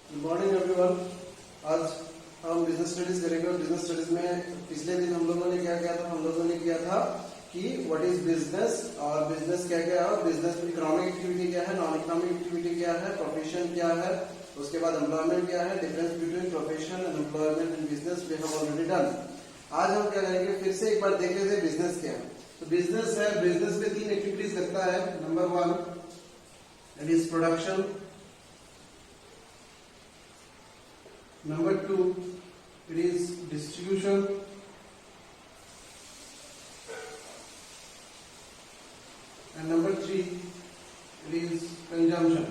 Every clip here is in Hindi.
Good morning everyone. आज हम बिजनेस स्टडीज करेंगे और बिजनेस स्टडीज में पिछले दिन हम लोगों ने क्या किया था, हम लोगों ने किया था कि व्हाट इज बिजनेस और बिजनेस क्या क्या है, बिजनेस में इकोनॉमिक एक्टिविटी क्या है, नॉन इकोनॉमिक एक्टिविटी क्या है, प्रोफेशन क्या है, उसके बाद एम्प्लॉयमेंट क्या है, difference between profession and employment in business we have already done. आज हम क्या करेंगे, फिर से एक बार देख लेते हैं बिजनेस क्या है। तो बिजनेस है, बिजनेस में तीन एक्टिविटीज करता है। Number one it is production, number two it is distribution, and number three it is consumption।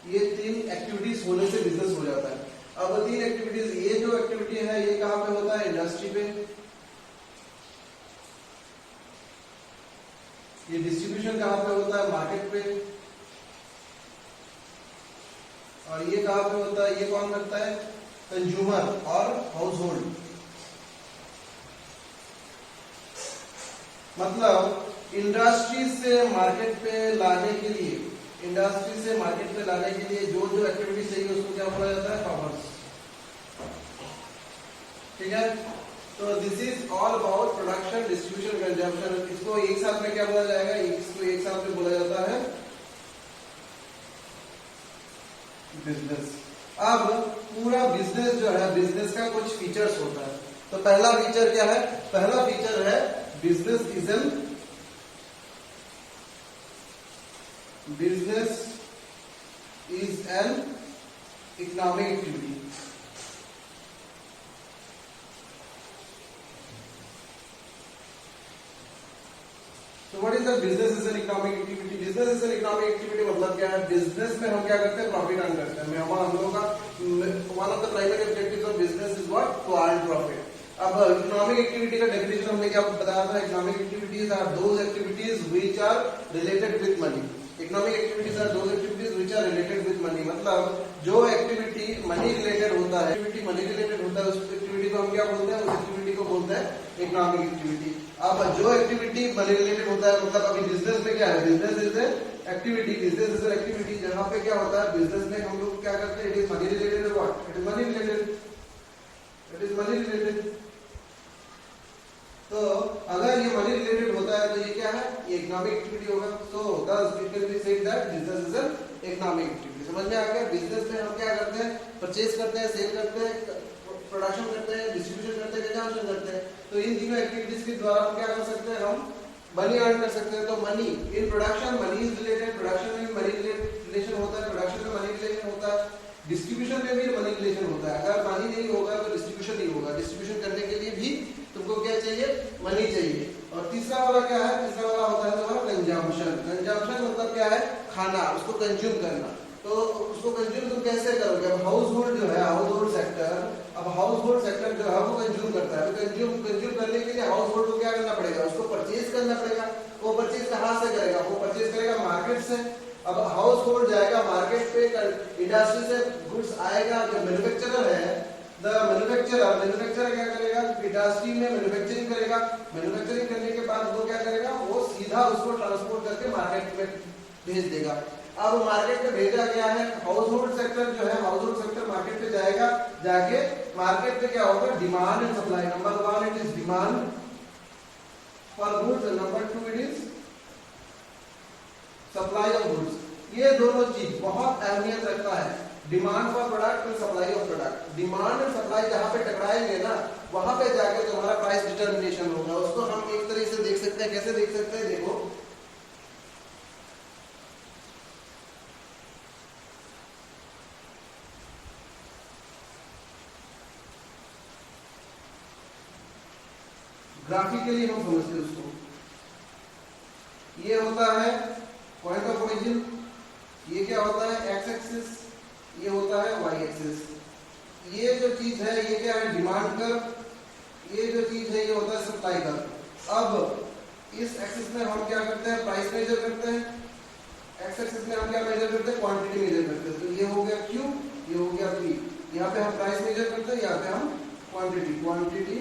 ये तीन एक्टिविटीज होने से बिजनेस हो जाता है। अब तीन एक्टिविटीज, ये जो एक्टिविटी है ये कहां पे होता है, इंडस्ट्री पे। ये डिस्ट्रीब्यूशन कहां पे होता है, मार्केट पे। और ये कहां पे होता है, ये कौन करता है, कंज्यूमर और हाउस होल्ड। मतलब इंडस्ट्री से मार्केट पे लाने के लिए, इंडस्ट्री से मार्केट पे लाने के लिए जो जो एक्टिविटी चाहिए उसको क्या बोला जाता है, कॉमर्स। ठीक है, तो this is all about production, distribution, consumption. इसको एक साथ में क्या बोला जाएगा, इसको एक साथ में बोला जाता है बिजनेस। अब पूरा बिजनेस जो है, बिजनेस का कुछ फीचर्स होता है। तो पहला फीचर क्या है, पहला फीचर है business is an economic activity. तो what is the business is an economic activity. Business is an economic activity मतलब क्या है, बिजनेस में हम क्या करते हैं, प्रॉफिट अर्न करते हैं। हम लोगों का one of the primary objectives of business is what, to earn profit. अब इकोनॉमिक एक्टिविटी का डेफिनेशन हमने क्या बताया था, economic activities are those activities which are related with money. Economic activities are those activities which are related with money. मतलब जो एक्टिविटी मनी रिलेटेड होता है, एक्टिविटी मनी रिलेटेड होता है, उस एक्टिविटी को हम क्या बोलते हैं, उस एक्टिविटी को बोलते हैं इकोनॉमिक एक्टिविटी। अब जो एक्टिविटी मनी रिलेटेड होता है, मतलब अभी बिजनेस में क्या है, business is activity, business is activity जहां पे क्या होता है, बिजनेस में हम लोग क्या करते हैं, it is money related, what, it is money related, it is money related. तो अगर ये मनी रिलेटेड होता है तो ये क्या है, ये इकोनॉमिक एक्टिविटी होगा। So thus it can be said that business is an economic activity. समझ में आ गया। बिजनेस में हम क्या करते हैं, परचेज करते हैं, सेल करते हैं, प्रोडक्शन करते हैं, डिस्ट्रीब्यूशन करते हैं, कंजम्पशन करते हैं। तो इन तीनों एक्टिविटीज के द्वारा हम क्या कर सकते हैं, हम मनी अर्न कर सकते हैं। तो money in production, money is related, production में मनी रिलेशन होता है, प्रोडक्शन में मनी रिलेशन होता है, डिस्ट्रीब्यूशन में भी मनी रिलेशन होता है। अगर मनी नहीं होगा तो डिस्ट्रीब्यूशन नहीं होगा। डिस्ट्रीब्यूशन करने के लिए भी तुमको क्या चाहिए, मनी चाहिए। और तीसरा वाला क्या है, तीसरा वाला होता है तुम्हारा कंजम्पशन। कंजम्पशन मतलब क्या है, खाना, उसको कंज्यूम करना। तो उसको कंज्यूम तुम कैसे करोगे, अब हाउस होल्ड जो है, हाउस होल्ड सेक्टर, अब हाउस होल्ड सेक्टर जो है वो कंज्यूम करता है। तो कंज्यूम करने के लिए हाउस होल्ड को क्या करना पड़ेगा, उसको परचेज करना पड़ेगा। वो परचेज कहाँ से करेगा, वो परचेज करेगा मार्केट से। अब हाउस होल्ड जाएगा मार्केट पे, इंडस्ट्री से गुड्स आएगा, जो मैन्युफैक्चरर है, द मैन्युफैक्चरर क्या करेगा, इंडस्ट्री में मैन्युफैक्चरिंग करेगा। मैन्युफैक्चरिंग करने के बाद वो क्या करेगा, वो सीधा उसको ट्रांसपोर्ट करके मार्केट में भेज देगा। अब मार्केट में भेजा गया है, हाउस होल्ड सेक्टर जो है, हाउस होल्ड सेक्टर मार्केट पे जाएगा, जाके मार्केट पे क्या होगा, demand and supply. Number one it is demand for goods, number two it is supply of goods. ये दोनों चीज बहुत अहमियत रखता है, डिमांड फॉर प्रोडक्ट और सप्लाई ऑफ प्रोडक्ट। डिमांड और सप्लाई जहां पे टकराएंगे ना, वहां पे जाके तुम्हारा प्राइस डिटर्मिनेशन होगा। उसको हम एक तरीके से देख सकते हैं, कैसे देख सकते हैं, देखो ग्राफिकली हम समझते हैं उसको। ये होता है पॉइंट ऑफ ओरिजिन, ये क्या होता है, एक्स एक्सिस, ये होता है वाई एक्सिस। ये जो चीज है ये क्या है, डिमांड कर्व। ये जो चीज है ये होता है सप्लाई कर्व। अब इस एक्सिस में हम क्या करते हैं, प्राइस मेजर करते हैं। एक्स एक्सिस में हम क्या मेजर करते हैं, क्वांटिटी मेजर करते हैं। तो ये हो गया क्यू, ये हो गया पी। यहाँ पे हम प्राइस मेजर करते हैं, यहाँ पे हम quantity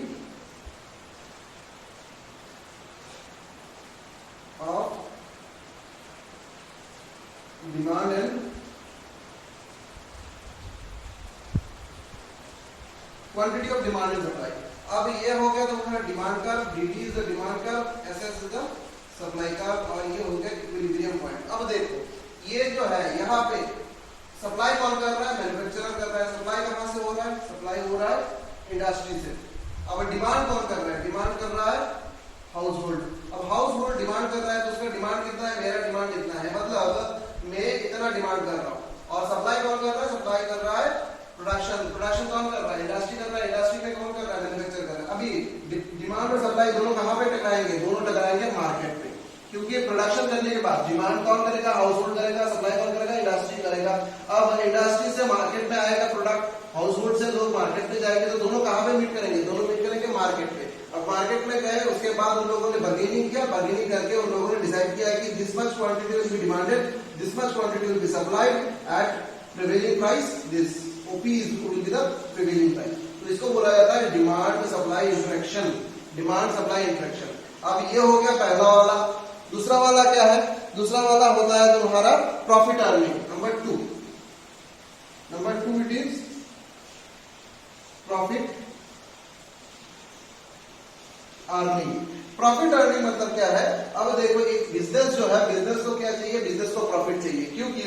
of demand and quantity of demand and supply. अब ये हो गया तुम्हारा demand curve, dt is the demand curve, ss is the supply curve, और ये हो गया इक्विलिब्रियम पॉइंट। अब देखो ये जो है यहाँ पे सप्लाई कौन कर रहा है, मैन्युफैक्चरर कर रहा है। सप्लाई कहां से हो रहा है, सप्लाई हो रहा है इंडस्ट्री से। अब डिमांड कौन कर रहा है, डिमांड कर रहा है हाउस होल्ड। अब हाउस होल्ड डिमांड कर रहा है तो उसका डिमांड कितना है, मेरा डिमांड कितना है, मतलब मैं इतना डिमांड कर रहा हूँ। और सप्लाई कौन कर रहा है, सप्लाई कर रहा है प्रोडक्शन। प्रोडक्शन कौन कर रहा है, इंडस्ट्री कर रहा है। इंडस्ट्री में कौन कर रहा है, मैन्युफैक्चर कर रहा है। अभी डिमांड और सप्लाई दोनों कहां पे टकराएंगे, दोनों टकराएंगे मार्केट पे। क्योंकि प्रोडक्शन करने के बाद डिमांड कौन करेगा, हाउस होल्ड करेगा, सप्लाई कौन करेगा, इंडस्ट्री करेगा। अब इंडस्ट्री से मार्केट में आएगा प्रोडक्ट, हाउस होल्ड से लोग मार्केट में जाएंगे, तो दोनों कहां पे मीट करेंगे, दोनों मीट करेंगे मार्केट पे। अब मार्केट में गए, उसके बाद उन लोगों ने बार्गेनिंग किया, बार्गेनिंग करके उन लोगों ने डिसाइड किया कि this much quantity will be demanded, this much quantity will be supplied eight prevailing price, this OP will be the prevailing price। तो इसको बोला जाता है demand supply interaction, demand supply interaction. अब ये हो गया पहला वाला। दूसरा वाला क्या है, दूसरा वाला होता है तुम्हारा profit earning, number 2। Number 2 it is profit earning. Profit earning मतलब क्या है, अब देखो एक बिजनेस जो है, बिजनेस को क्या चाहिए, बिजनेस को प्रॉफिट चाहिए। क्योंकि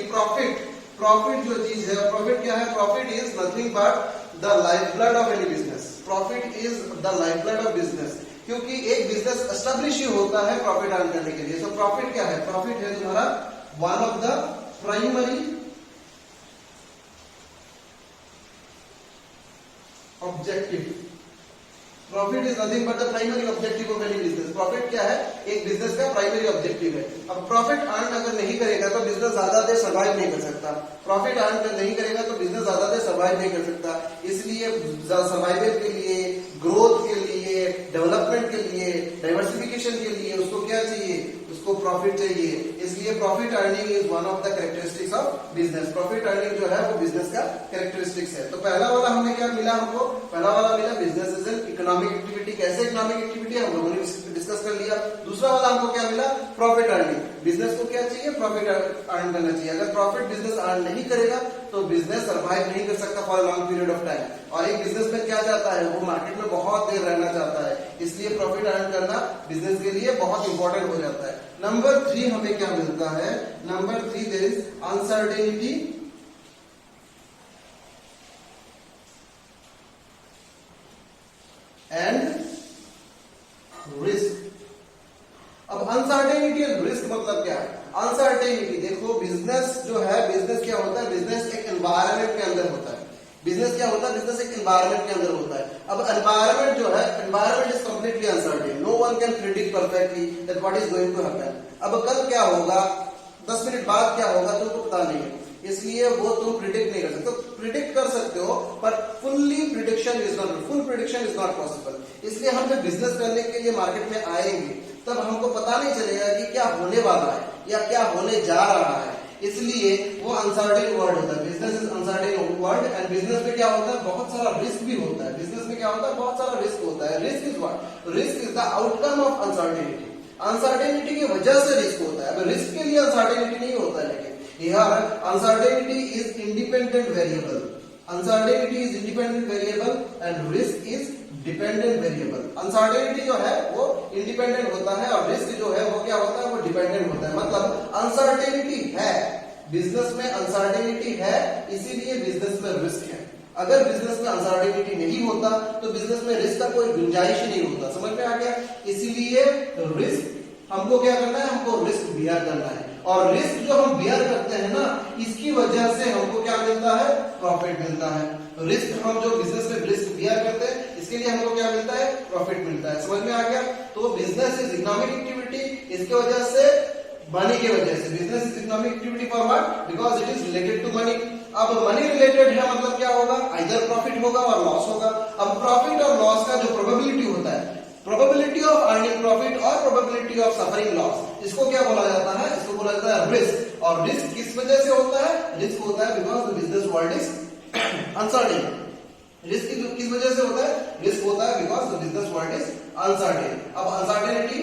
प्रॉफिट जो चीज है, प्रॉफिट क्या है, profit is nothing but the life blood of any business. Profit is the life blood of business. क्योंकि एक बिजनेस एस्टेब्लिश ही होता है प्रॉफिट अर्न करने के लिए। तो प्रॉफिट क्या है, प्रॉफिट है तुम्हारा one of the primary objective. Profit is nothing but the primary objective of any business. Profit क्या है, एक बिजनेस का प्राइमरी ऑब्जेक्टिव है। अब प्रॉफिट अर्न अगर नहीं करेगा तो बिजनेस ज्यादा देर सर्वाइव नहीं कर सकता। प्रॉफिट अर्न नहीं करेगा तो बिजनेस ज्यादा देर सर्वाइव नहीं कर सकता। इसलिए सर्वाइवल के लिए, ग्रोथ के लिए, डेवलपमेंट के लिए, डाइवर्सिफिकेशन के लिए उसको क्या चाहिए, उसको प्रॉफिट चाहिए। इसलिए profit earning is one of the characteristics of business. Profit earning जो है वो बिजनेस का कैरेक्टरिस्टिक्स है। तो पहला वाला हमें क्या मिला, हमको पहला वाला मिला business is an economic activity. कैसे इकोनॉमिक एक्टिविटी हम लोगों ने डिस्कस कर लिया। दूसरा वाला हमको क्या मिला, प्रॉफिट अर्निंग। बिजनेस को क्या चाहिए, प्रॉफिट अर्न करना चाहिए। अगर प्रॉफिट बिजनेस अर्न नहीं करेगा तो बिजनेस सर्वाइव नहीं कर सकता for long period of time. और एक बिजनेस में क्या चाहता है, वो मार्केट में बहुत देर रहना चाहता है। इसलिए प्रॉफिट अर्न करना बिजनेस के लिए बहुत इंपॉर्टेंट हो जाता है। नंबर 3 हमें क्या मिलता है, number 3 there is uncertainty and risk. अब अनसर्टेनिटी एंड रिस्क मतलब क्या है, अनसर्टेनिटी देखो बिजनेस जो है, बिजनेस क्या होता है, बिजनेस एक एनवायरनमेंट के अंदर होता है। बिजनेस क्या होता है, बिजनेस एक एनवायरनमेंट के अंदर होता है। अब एनवायरनमेंट जो है, environment is completely uncertain, no one can predict perfectly that what is going to happen. अब कल क्या होगा, 10 मिनट बाद क्या होगा तुमको पता नहीं है, इसलिए वो तुम प्रिडिक्ट नहीं कर सकते। तो प्रिडिक्ट कर सकते हो पर fully prediction is not, full prediction is not possible. इसलिए हम जब बिजनेस करने के लिए मार्केट में आएंगे तब हमको पता नहीं चलेगा कि क्या होने वाला है या क्या होने जा रहा है। इसलिए वो अनसर्टेन वर्ड होता है, business is uncertain word. And business में क्या होता है, बहुत सारा रिस्क भी होता है। बिजनेस में क्या होता है, बहुत सारा रिस्क होता है। Risk is what, risk is the outcome of uncertainty. Uncertainty की वजह से रिस्क होता है। अब रिस्क के लिए अनसर्टेनिटी नहीं होता है, लेकिन यहाँ uncertainty is independent variable. Uncertainty is independent variable and risk is dependent variable. Uncertainty जो है वो इंडिपेंडेंट होता है और रिस्क जो है वो क्या होता है, वो डिपेंडेंट होता है। मतलब अनसर्टेनिटी है, बिजनेस में अनसर्टेनिटी है, इसीलिए बिजनेस में रिस्क है। अगर बिजनेस में अनसर्टेनिटी नहीं होता तो बिजनेस में रिस्क का कोई गुंजाइश ही नहीं होता। समझ में आ गया। इसीलिए रिस्क हमको क्या करना है, हमको रिस्क बियर करना है। और रिस्क जो हम बियर करते हैं ना, इसकी वजह से हमको क्या मिलता है, प्रॉफिट मिलता है। रिस्क हम जो बिजनेस में रिस्क बियर करते हैं इसके लिए हमको क्या मिलता है, प्रॉफिट मिलता है। समझ में आ गया। तो बिजनेस इज इकोनॉमिक एक्टिविटी, इसके वजह से, मनी के वजह से। Business is economic activity for what, because it is related to money. अब मनी रिलेटेड है मतलब क्या होगा, आइदर प्रॉफिट होगा और लॉस होगा। अब प्रॉफिट और लॉस का जो प्रोबेबिलिटी होता है, प्रोबेबिलिटी ऑफ अर्निंग प्रॉफिट और प्रोबेबिलिटी ऑफ सफरिंग लॉस, इसको क्या बोला जाता है, इसको बोला जाता है रिस्क। और रिस्क किस वजह से होता है, रिस्क होता है because the business world is uncertain. Risk किस वजह से होता है, रिस्क होता है because the business world is uncertain. अब अनसर्टेनिटी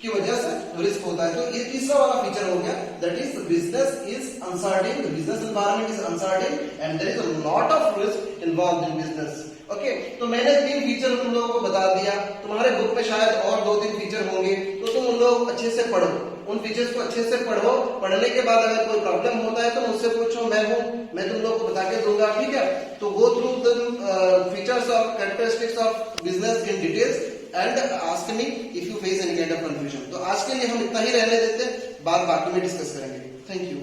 की वजह से रिस्क होता है। तो ये तीसरा वाला फीचर हो गया, that is business is uncertain, the business environment is uncertain and there is a lot of risk involved in business. Okay, तो मैंने 3 फीचर तुम लोगों को बता दिया, तुम्हारे बुक में शायद और 2-3 फीचर होंगे, तो तुम उन लोग अच्छे से पढ़ो, उन फीचर्स को अच्छे से पढ़ो। पढ़ने के बाद अगर कोई प्रॉब्लम होता है तो मुझसे पूछो, मैं तुम लोग को बता के दूंगा, ठीक है। तो go through the features of characteristics of business in details and ask me if you face any kind of confusion. तो आज के लिए हम इतना ही रहने देते हैं, बात बाकी में डिस्कस करेंगे। Thank you.